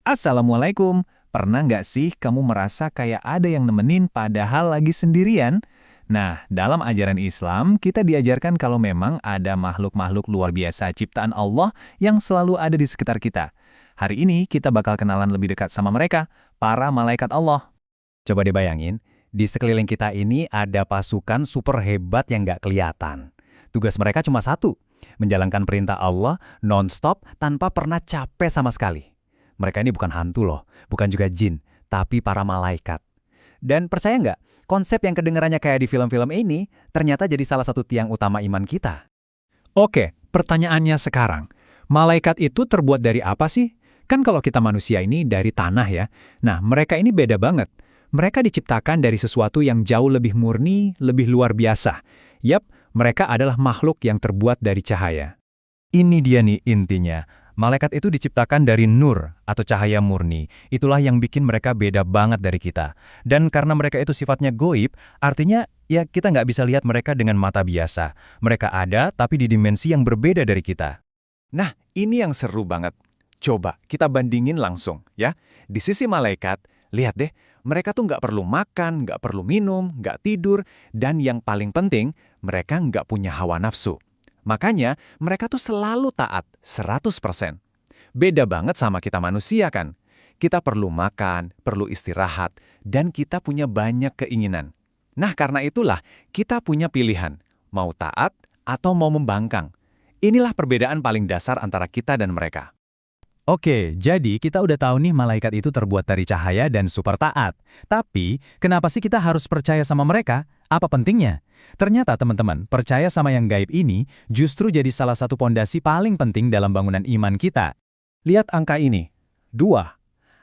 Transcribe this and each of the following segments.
Assalamualaikum. Pernah nggak sih kamu merasa kayak ada yang nemenin padahal lagi sendirian? Nah, dalam ajaran Islam, kita diajarkan kalau memang ada makhluk-makhluk luar biasa ciptaan Allah yang selalu ada di sekitar kita. Hari ini kita bakal kenalan lebih dekat sama mereka, para malaikat Allah. Coba dibayangin, di sekeliling kita ini ada pasukan super hebat yang nggak kelihatan. Tugas mereka cuma satu, menjalankan perintah Allah non-stop tanpa pernah capek sama sekali. Mereka ini bukan hantu loh, bukan juga jin, tapi para malaikat. Dan percaya nggak, konsep yang kedengarannya kayak di film-film ini ternyata jadi salah satu tiang utama iman kita. Oke, pertanyaannya sekarang. Malaikat itu terbuat dari apa sih? Kan kalau kita manusia ini dari tanah ya. Nah, mereka ini beda banget. Mereka diciptakan dari sesuatu yang jauh lebih murni, lebih luar biasa. Yap, mereka adalah makhluk yang terbuat dari cahaya. Ini dia nih intinya. Malaikat itu diciptakan dari nur atau cahaya murni. Itulah yang bikin mereka beda banget dari kita. Dan karena mereka itu sifatnya goib, artinya ya kita nggak bisa lihat mereka dengan mata biasa. Mereka ada tapi di dimensi yang berbeda dari kita. Nah, ini yang seru banget. Coba kita bandingin langsung ya. Di sisi malaikat, lihat deh, mereka tuh nggak perlu makan, nggak perlu minum, nggak tidur, dan yang paling penting, mereka nggak punya hawa nafsu. Makanya, mereka tuh selalu taat, 100%. Beda banget sama kita manusia kan? Kita perlu makan, perlu istirahat, dan kita punya banyak keinginan. Nah, karena itulah kita punya pilihan, mau taat atau mau membangkang. Inilah perbedaan paling dasar antara kita dan mereka. Oke, jadi kita udah tahu nih malaikat itu terbuat dari cahaya dan super taat. Tapi, kenapa sih kita harus percaya sama mereka? Apa pentingnya? Ternyata teman-teman, percaya sama yang gaib ini justru jadi salah satu pondasi paling penting dalam bangunan iman kita. Lihat angka ini, 2.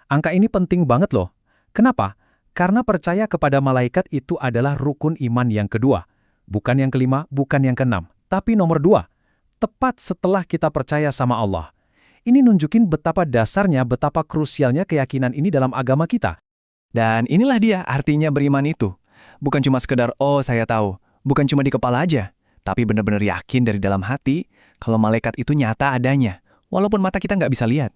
Angka ini penting banget loh. Kenapa? Karena percaya kepada malaikat itu adalah rukun iman yang kedua. Bukan yang kelima, bukan yang keenam, tapi nomor 2. Tepat setelah kita percaya sama Allah. Ini nunjukin betapa dasarnya, betapa krusialnya keyakinan ini dalam agama kita. Dan inilah dia artinya beriman itu. Bukan cuma sekedar, oh saya tahu. Bukan cuma di kepala aja. Tapi benar-benar yakin dari dalam hati kalau malaikat itu nyata adanya. Walaupun mata kita nggak bisa lihat.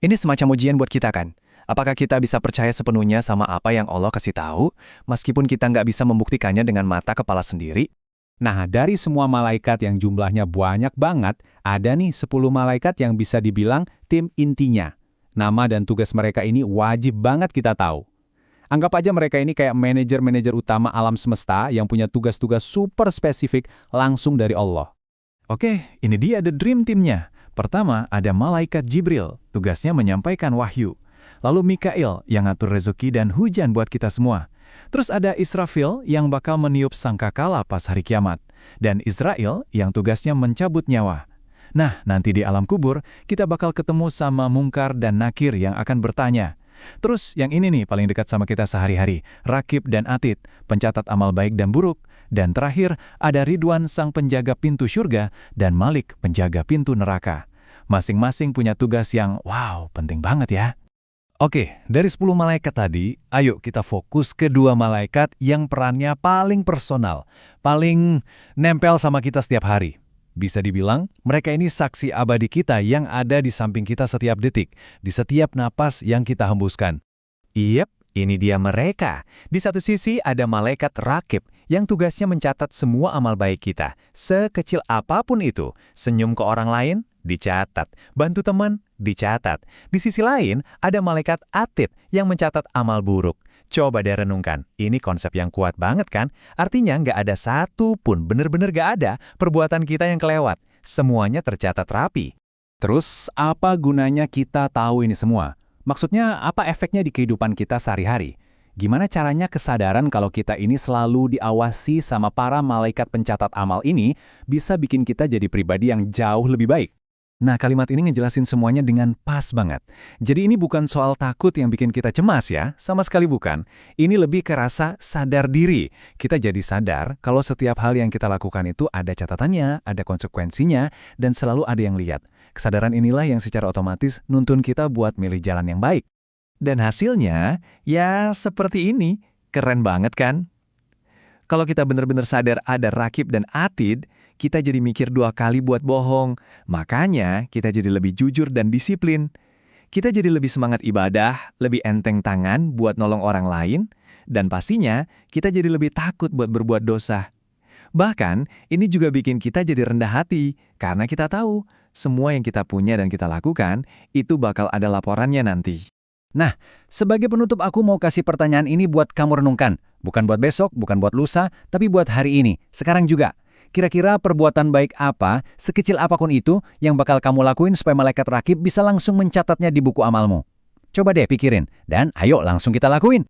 Ini semacam ujian buat kita kan. Apakah kita bisa percaya sepenuhnya sama apa yang Allah kasih tahu, meskipun kita nggak bisa membuktikannya dengan mata kepala sendiri? Nah, dari semua malaikat yang jumlahnya banyak banget, ada nih 10 malaikat yang bisa dibilang tim intinya. Nama dan tugas mereka ini wajib banget kita tahu. Anggap aja mereka ini kayak manajer-manajer utama alam semesta yang punya tugas-tugas super spesifik langsung dari Allah. Oke, ini dia the dream team-nya. Pertama, ada malaikat Jibril, tugasnya menyampaikan wahyu. Lalu Mikail yang ngatur rezeki dan hujan buat kita semua. Terus ada Israfil yang bakal meniup sangkakala pas hari kiamat. Dan Israel yang tugasnya mencabut nyawa. Nah, nanti di alam kubur, kita bakal ketemu sama Mungkar dan Nakir yang akan bertanya. Terus yang ini nih paling dekat sama kita sehari-hari, Rakib dan Atid, pencatat amal baik dan buruk. Dan terakhir, ada Ridwan sang penjaga pintu surga dan Malik penjaga pintu neraka. Masing-masing punya tugas yang wow, penting banget ya. Oke, dari 10 malaikat tadi, ayo kita fokus ke 2 malaikat yang perannya paling personal, paling nempel sama kita setiap hari. Bisa dibilang, mereka ini saksi abadi kita yang ada di samping kita setiap detik, di setiap napas yang kita hembuskan. Yep, ini dia mereka. Di satu sisi ada malaikat Rakib yang tugasnya mencatat semua amal baik kita, sekecil apapun itu. Senyum ke orang lain, dicatat. Bantu teman, dicatat. Di sisi lain, ada malaikat Atid yang mencatat amal buruk. Coba deh renungkan, ini konsep yang kuat banget kan? Artinya nggak ada satu pun, bener-bener nggak ada perbuatan kita yang kelewat. Semuanya tercatat rapi. Terus, apa gunanya kita tahu ini semua? Maksudnya, apa efeknya di kehidupan kita sehari-hari? Gimana caranya kesadaran kalau kita ini selalu diawasi sama para malaikat pencatat amal ini bisa bikin kita jadi pribadi yang jauh lebih baik? Nah, kalimat ini ngejelasin semuanya dengan pas banget. Jadi ini bukan soal takut yang bikin kita cemas ya, sama sekali bukan. Ini lebih ke rasa sadar diri. Kita jadi sadar kalau setiap hal yang kita lakukan itu ada catatannya, ada konsekuensinya, dan selalu ada yang lihat. Kesadaran inilah yang secara otomatis nuntun kita buat milih jalan yang baik. Dan hasilnya, ya seperti ini. Keren banget kan? Kalau kita benar-benar sadar ada Rakib dan Atid, kita jadi mikir 2 kali buat bohong. Makanya kita jadi lebih jujur dan disiplin. kita jadi lebih semangat ibadah, lebih enteng tangan buat nolong orang lain, dan pastinya kita jadi lebih takut buat berbuat dosa. Bahkan, ini juga bikin kita jadi rendah hati, karena kita tahu semua yang kita punya dan kita lakukan, itu bakal ada laporannya nanti. Nah, sebagai penutup aku mau kasih pertanyaan ini buat kamu renungkan. Bukan buat besok, bukan buat lusa, tapi buat hari ini, sekarang juga. Kira-kira perbuatan baik apa, sekecil apapun itu, yang bakal kamu lakuin supaya malaikat rakib bisa langsung mencatatnya di buku amalmu? Coba deh pikirin, dan ayo langsung kita lakuin.